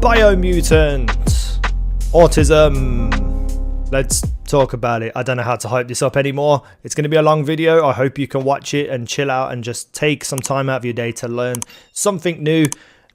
Biomutant, autism. Let's talk about it. I don't know how to hype this up anymore. It's going to be a long video. I hope you can watch it and chill out and just take some time out of your day to learn something new.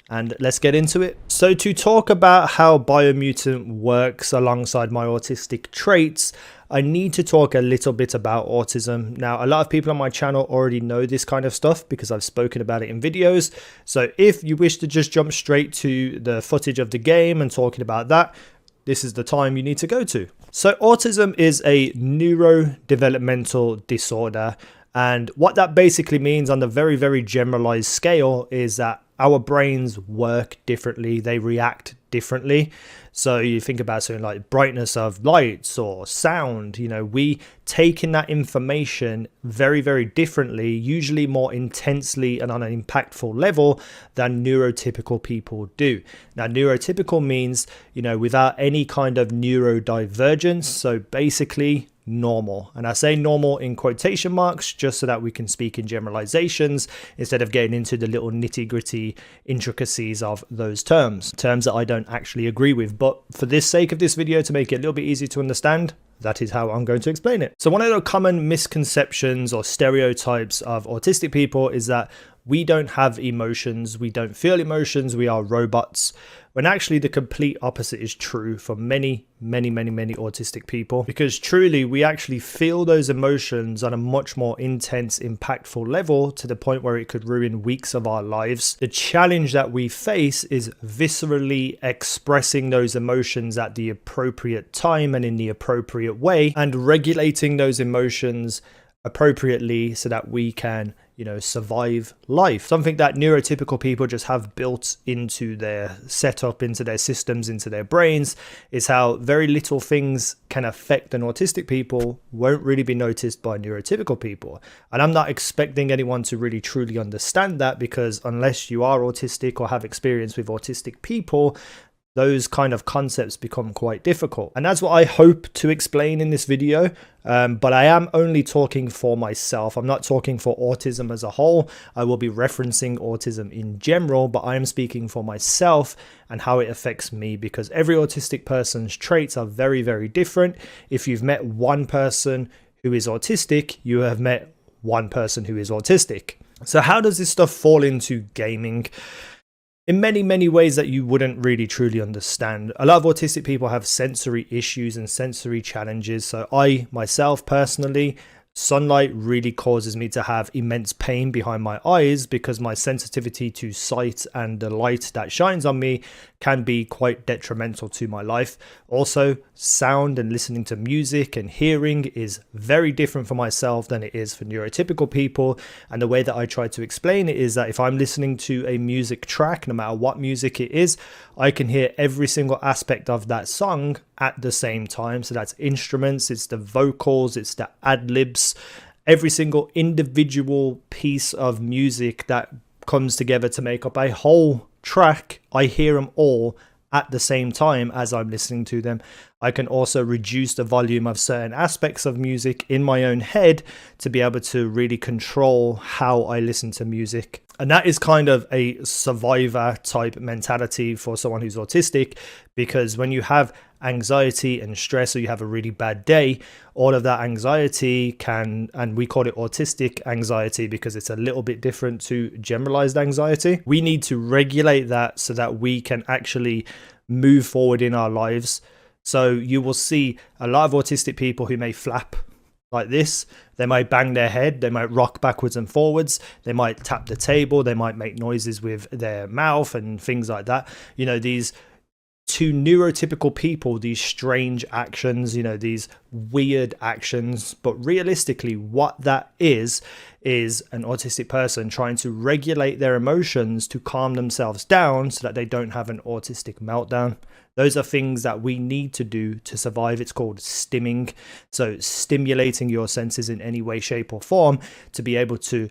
And let's get into it. So to talk about how Biomutant works alongside my autistic traits, I need to talk a little bit about autism. Now, a lot of people on my channel already know this kind of stuff because I've spoken about it in videos. So if you wish to just jump straight to the footage of the game and talking about that, this is the time you need to go to. So autism is a neurodevelopmental disorder. And what that basically means on the very, very generalized scale is that our brains work differently. They react differently. So you think about something like brightness of lights or sound, we take in that information very, very differently, usually more intensely and on an impactful level than neurotypical people do. Now, neurotypical means, without any kind of neurodivergence. So basically normal. And I say normal in quotation marks just so that we can speak in generalizations instead of getting into the little nitty-gritty intricacies of those terms that I don't actually agree with. But for the sake of this video, to make it a little bit easier to understand, that is how I'm going to explain it. So one of the common misconceptions or stereotypes of autistic people is that we don't have emotions, we don't feel emotions, we are robots, when actually the complete opposite is true for many autistic people, because truly we actually feel those emotions on a much more intense, impactful level to the point where it could ruin weeks of our lives. The challenge that we face is viscerally expressing those emotions at the appropriate time and in the appropriate way, and regulating those emotions appropriately so that we can survive life. Something that neurotypical people just have built into their setup, into their systems, into their brains, is how very little things can affect an autistic people won't really be noticed by neurotypical people. And I'm not expecting anyone to really truly understand that, because unless you are autistic or have experience with autistic people, those kind of concepts become quite difficult. And that's what I hope to explain in this video. But I am only talking for myself. I'm not talking for autism as a whole. I will be referencing autism in general, but I am speaking for myself and how it affects me, because every autistic person's traits are very, very different. If you've met one person who is autistic, you have met one person who is autistic. So how does this stuff fall into gaming? In many ways that you wouldn't really truly understand. A lot of autistic people have sensory issues and sensory challenges. So I myself personally, sunlight really causes me to have immense pain behind my eyes, because my sensitivity to sight and the light that shines on me can be quite detrimental to my life. Also, sound and listening to music and hearing is very different for myself than it is for neurotypical people. And the way that I try to explain it is that if I'm listening to a music track, no matter what music it is, I can hear every single aspect of that song at the same time. So that's instruments, it's the vocals, it's the ad-libs, every single individual piece of music that comes together to make up a whole track. I hear them all at the same time as I'm listening to them. I can also reduce the volume of certain aspects of music in my own head to be able to really control how I listen to music. And that is kind of a survivor type mentality for someone who's autistic, because when you have anxiety and stress, or you have a really bad day, all of that anxiety can, and we call it autistic anxiety because it's a little bit different to generalized anxiety. We need to regulate that so that we can actually move forward in our lives. So you will see a lot of autistic people who may flap like this. They might bang their head, they might rock backwards and forwards, they might tap the table, they might make noises with their mouth and things like that. These to neurotypical people, these strange actions, these weird actions, but realistically what that is an autistic person trying to regulate their emotions to calm themselves down so that they don't have an autistic meltdown. Those are things that we need to do to survive. It's called stimming. So stimulating your senses in any way, shape or form to be able to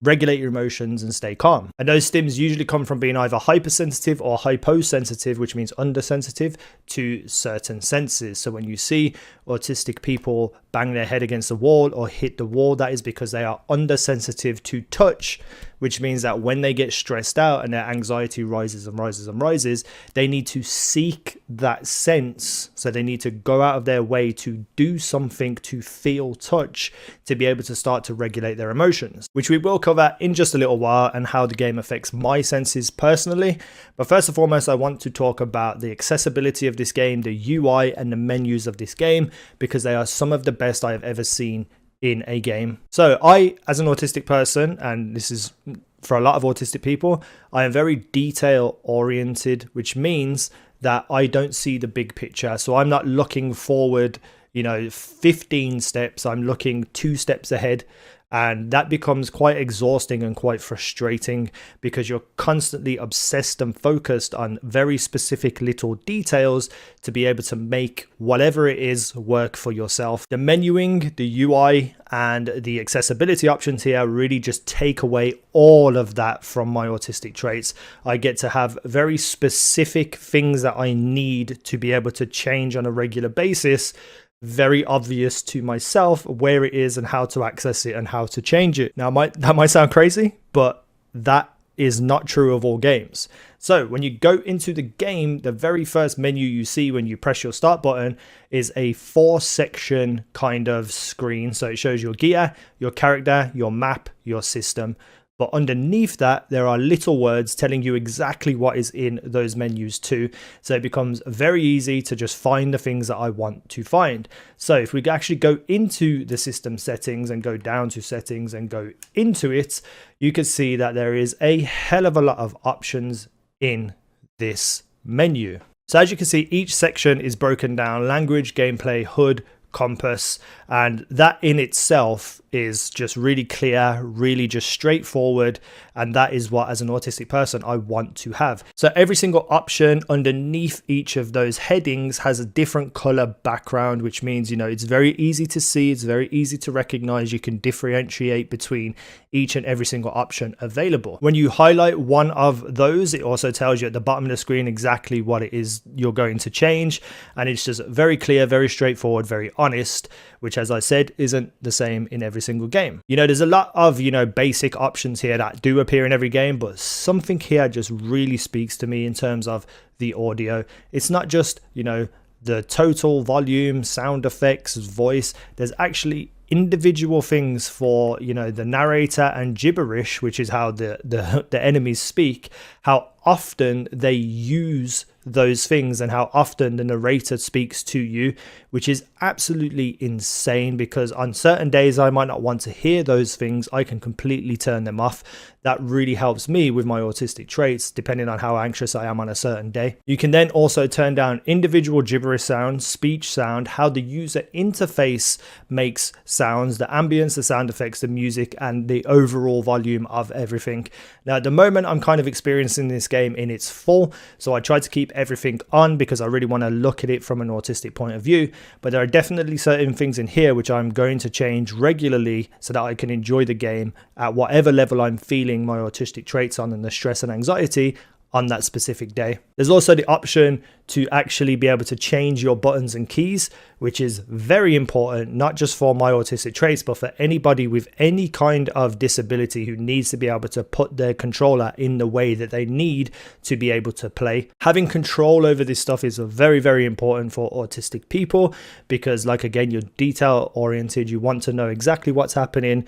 regulate your emotions and stay calm. And those stims usually come from being either hypersensitive or hyposensitive, which means undersensitive to certain senses. So when you see autistic people bang their head against the wall or hit the wall, that is because they are undersensitive to touch, which means that when they get stressed out and their anxiety rises and rises and rises, they need to seek that sense. So they need to go out of their way to do something to feel touch to be able to start to regulate their emotions, which we will cover in just a little while, and how the game affects my senses personally. But first and foremost, I want to talk about the accessibility of this game, the UI and the menus of this game, because they are some of the best I have ever seen in a game. So I, as an autistic person, and this is for a lot of autistic people, I am very detail oriented, which means that I don't see the big picture. So I'm not looking forward, 15 steps, I'm looking 2 steps ahead. And that becomes quite exhausting and quite frustrating because you're constantly obsessed and focused on very specific little details to be able to make whatever it is work for yourself. The menuing, the UI, and the accessibility options here really just take away all of that from my autistic traits. I get to have very specific things that I need to be able to change on a regular basis, very obvious to myself where it is and how to access it and how to change it. Now, that might sound crazy, but that is not true of all games. So when you go into the game, the very first menu you see when you press your start button is a 4-section kind of screen. So it shows your gear, your character, your map, your system. But underneath that, there are little words telling you exactly what is in those menus too. So it becomes very easy to just find the things that I want to find. So if we actually go into the system settings and go down to settings and go into it, you can see that there is a hell of a lot of options in this menu. So as you can see, each section is broken down: language, gameplay, HUD, compass, and that in itself is just really clear, really just straightforward, and that is what, as an autistic person, I want to have. So every single option underneath each of those headings has a different color background, which means, it's very easy to see, it's very easy to recognize. You can differentiate between each and every single option available. When you highlight one of those, it also tells you at the bottom of the screen exactly what it is you're going to change, and it's just very clear, very straightforward, very honest, which, as I said, isn't the same in every single game. There's a lot of, basic options here that do appear in every game, but something here just really speaks to me in terms of the audio. It's not just, the total volume, sound effects, voice. There's actually individual things for, the narrator and gibberish, which is how the enemies speak, how often they use those things and how often the narrator speaks to you, which is absolutely insane, because on certain days I might not want to hear those things. I can completely turn them off. That really helps me with my autistic traits, depending on how anxious I am on a certain day. You can then also turn down individual gibberish sound, speech sound, how the user interface makes sounds, the ambience, the sound effects, the music, and the overall volume of everything. Now, at the moment, I'm kind of experiencing this game in its full, so I try to keep everything on because I really want to look at it from an autistic point of view. But there are definitely certain things in here which I'm going to change regularly so that I can enjoy the game at whatever level I'm feeling my autistic traits on and the stress and anxiety on that specific day. There's also the option to actually be able to change your buttons and keys, which is very important, not just for my autistic traits, but for anybody with any kind of disability who needs to be able to put their controller in the way that they need to be able to play. Having control over this stuff is very, very important for autistic people because, like, again, you're detail oriented. You want to know exactly what's happening,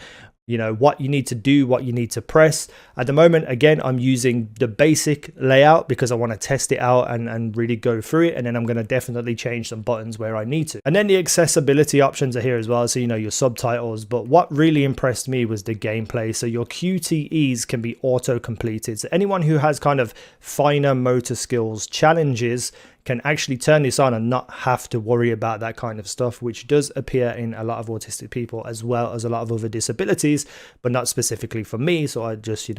what you need to do, what you need to press. At the moment, again, I'm using the basic layout because I want to test it out and really go through it. And then I'm going to definitely change some buttons where I need to. And then the accessibility options are here as well. So, your subtitles. But what really impressed me was the gameplay. So your QTEs can be auto-completed. So anyone who has kind of finer motor skills challenges can actually turn this on and not have to worry about that kind of stuff, which does appear in a lot of autistic people as well as a lot of other disabilities, but not specifically for me. So I just,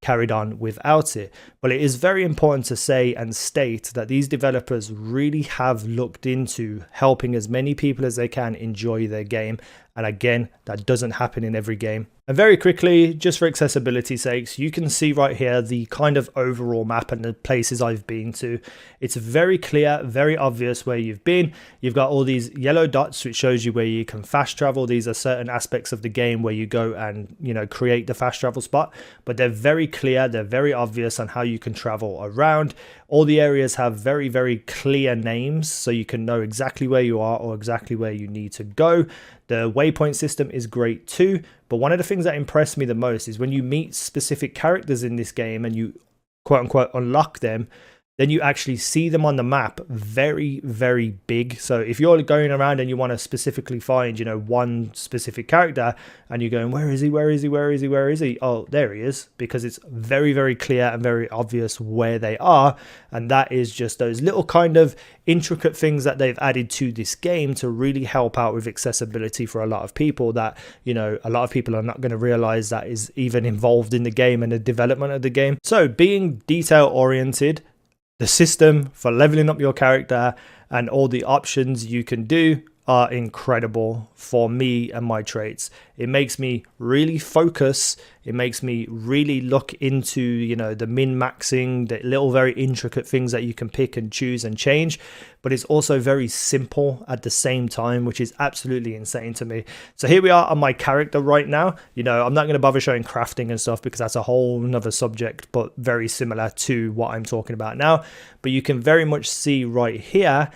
carried on without it. But it is very important to say and state that these developers really have looked into helping as many people as they can enjoy their game. And again, that doesn't happen in every game. And very quickly, just for accessibility sakes, you can see right here the kind of overall map and the places I've been to. It's very clear, very obvious where you've been. You've got all these yellow dots, which shows you where you can fast travel. These are certain aspects of the game where you go and, you know, create the fast travel spot. But they're very clear, they're very obvious on how you can travel around. All the areas have very, very clear names, so you can know exactly where you are or exactly where you need to go. The waypoint system is great too, but one of the things that impressed me the most is when you meet specific characters in this game and you quote unquote unlock them, then you actually see them on the map very, very big. So if you're going around and you want to specifically find, you know, one specific character and you're going, where is he? Where is he? Where is he? Where is he? Oh, there he is, because it's very, very clear and very obvious where they are. And that is just those little kind of intricate things that they've added to this game to really help out with accessibility for a lot of people that, you know, a lot of people are not going to realize that is even involved in the game and the development of the game. So being detail oriented, the system for leveling up your character and all the options you can do are incredible for me and my traits. It makes me really focus. It makes me really look into, you know, the min-maxing, the little very intricate things that you can pick and choose and change. But it's also very simple at the same time, which is absolutely insane to me. So here we are on my character right now. You know, I'm not going to bother showing crafting and stuff because that's a whole nother subject, but very similar to what I'm talking about now. But you can very much see right here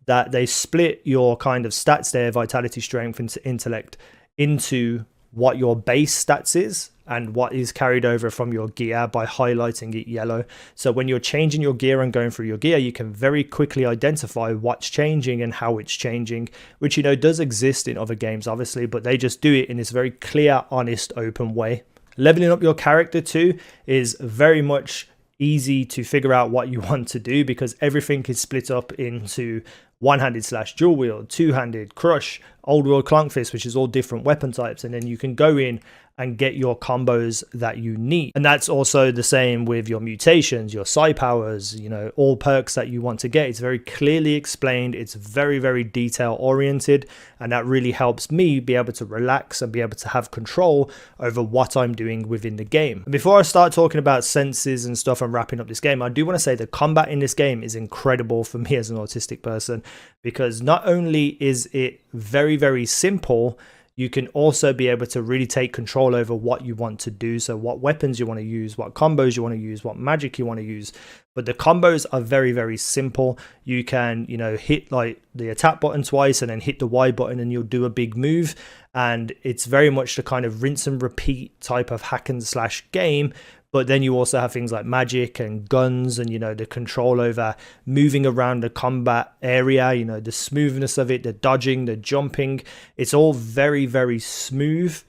that they split your kind of stats there, vitality, strength, and intellect, into what your base stats is and what is carried over from your gear by highlighting it yellow. So when you're changing your gear and going through your gear, you can very quickly identify what's changing and how it's changing, which, you know, does exist in other games, obviously, but they just do it in this very clear, honest, open way. Leveling up your character too is very much easy to figure out what you want to do because everything is split up into one-handed slash dual wield, two-handed, crush, old world clunk fist, which is all different weapon types, and then you can go in and get your combos that you need. And that's also the same with your mutations, your psi powers, you know, all perks that you want to get. It's very clearly explained. It's very, very detail oriented, and that really helps me be able to relax and be able to have control over what I'm doing within the game. And before I start talking about senses and stuff and wrapping up this game, I do want to say the combat in this game is incredible for me as an autistic person, because not only is it very, very simple, you can also be able to really take control over what you want to do. So what weapons you want to use, what combos you want to use, what magic you want to use. But the combos are very, very simple. You can, you know, hit like the attack button twice and then hit the Y button and you'll do a big move. And it's very much the kind of rinse and repeat type of hack and slash game. But then you also have things like magic and guns and, you know, the control over moving around the combat area, you know, the smoothness of it, the dodging, the jumping. It's all very, very smooth,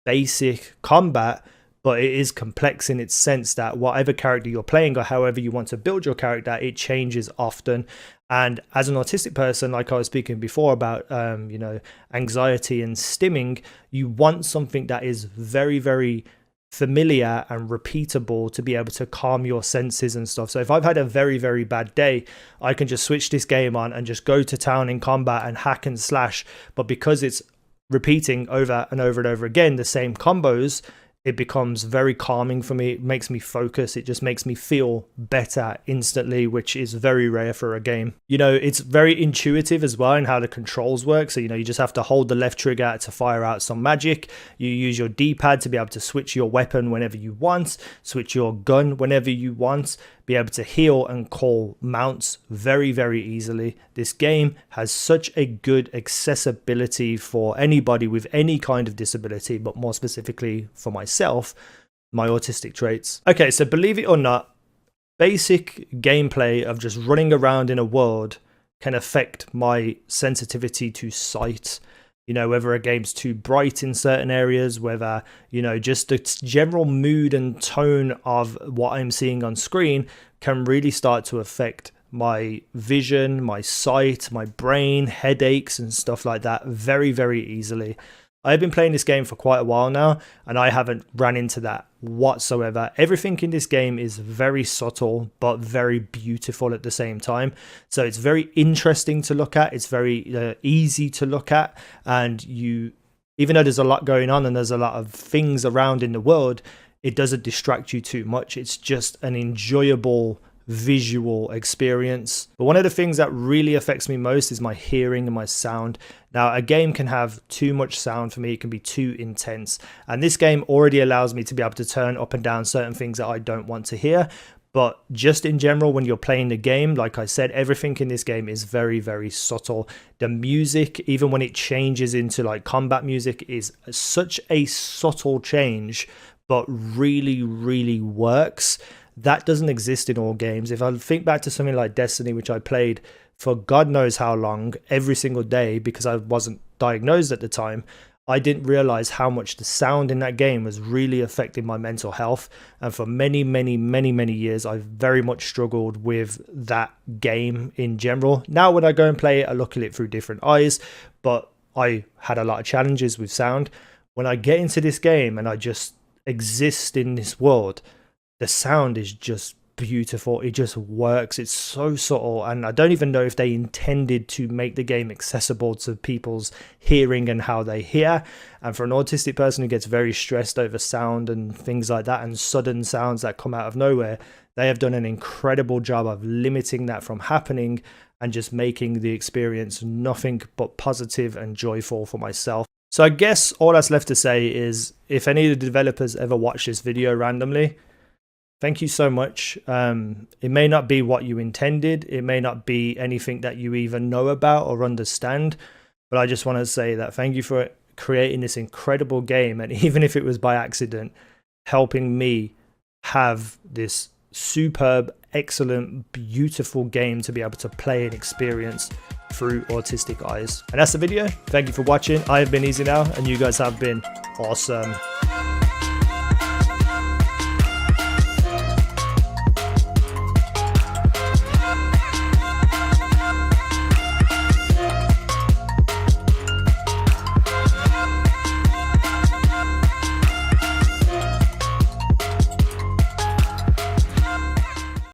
basic combat, but it is complex in its sense that whatever character you're playing or however you want to build your character, it changes often. And as an autistic person, like I was speaking before about, you know, anxiety and stimming, you want something that is very, very familiar and repeatable to be able to calm your senses and stuff. So if I've had a very, very bad day, I can just switch this game on and just go to town in combat and hack and slash. But because it's repeating over and over and over again the same combos, it becomes very calming for me. It makes me focus. It just makes me feel better instantly, which is very rare for a game. You know, it's very intuitive as well in how the controls work. So, you know, you just have to hold the left trigger to fire out some magic. You use your D-pad to be able to switch your weapon whenever you want, switch your gun whenever you want, be able to heal and call mounts very, very easily. This game has such a good accessibility for anybody with any kind of disability, but more specifically for myself, my autistic traits. Okay, so believe it or not, basic gameplay of just running around in a world can affect my sensitivity to sight. You know, whether a game's too bright in certain areas, whether, you know, just the general mood and tone of what I'm seeing on screen can really start to affect my vision, my sight, my brain, headaches and stuff like that very, very easily. I've been playing this game for quite a while now, and I haven't ran into that whatsoever. Everything in this game is very subtle, but very beautiful at the same time. So it's very interesting to look at. It's very easy to look at, and you even though there's a lot going on and there's a lot of things around in the world, it doesn't distract you too much. It's just an enjoyable visual experience. But one of the things that really affects me most is my hearing and my sound. Now, a game can have too much sound for me. It can be too intense. And this game already allows me to be able to turn up and down certain things that I don't want to hear. But just in general, when you're playing the game, like I said, everything in this game is very, very subtle. The music, even when it changes into like combat music, is such a subtle change, but really, really works. That doesn't exist in all games. If I think back to something like Destiny, which I played for God knows how long, every single day, because I wasn't diagnosed at the time, I didn't realize how much the sound in that game was really affecting my mental health. And for many, many, many, many years, I've very much struggled with that game in general. Now, when I go and play it, I look at it through different eyes, but I had a lot of challenges with sound. When I get into this game and I just exist in this world, the sound is just beautiful. It just works. It's so subtle, and I don't even know if they intended to make the game accessible to people's hearing and how they hear. And for an autistic person who gets very stressed over sound and things like that, and sudden sounds that come out of nowhere, they have done an incredible job of limiting that from happening and just making the experience nothing but positive and joyful for myself. So I guess all that's left to say is, if any of the developers ever watch this video randomly, thank you so much. It may not be what you intended. It may not be anything that you even know about or understand. But I just want to say that thank you for creating this incredible game. And even if it was by accident, helping me have this superb, excellent, beautiful game to be able to play and experience through autistic eyes. And that's the video. Thank you for watching. I have been easynow, and you guys have been awesome.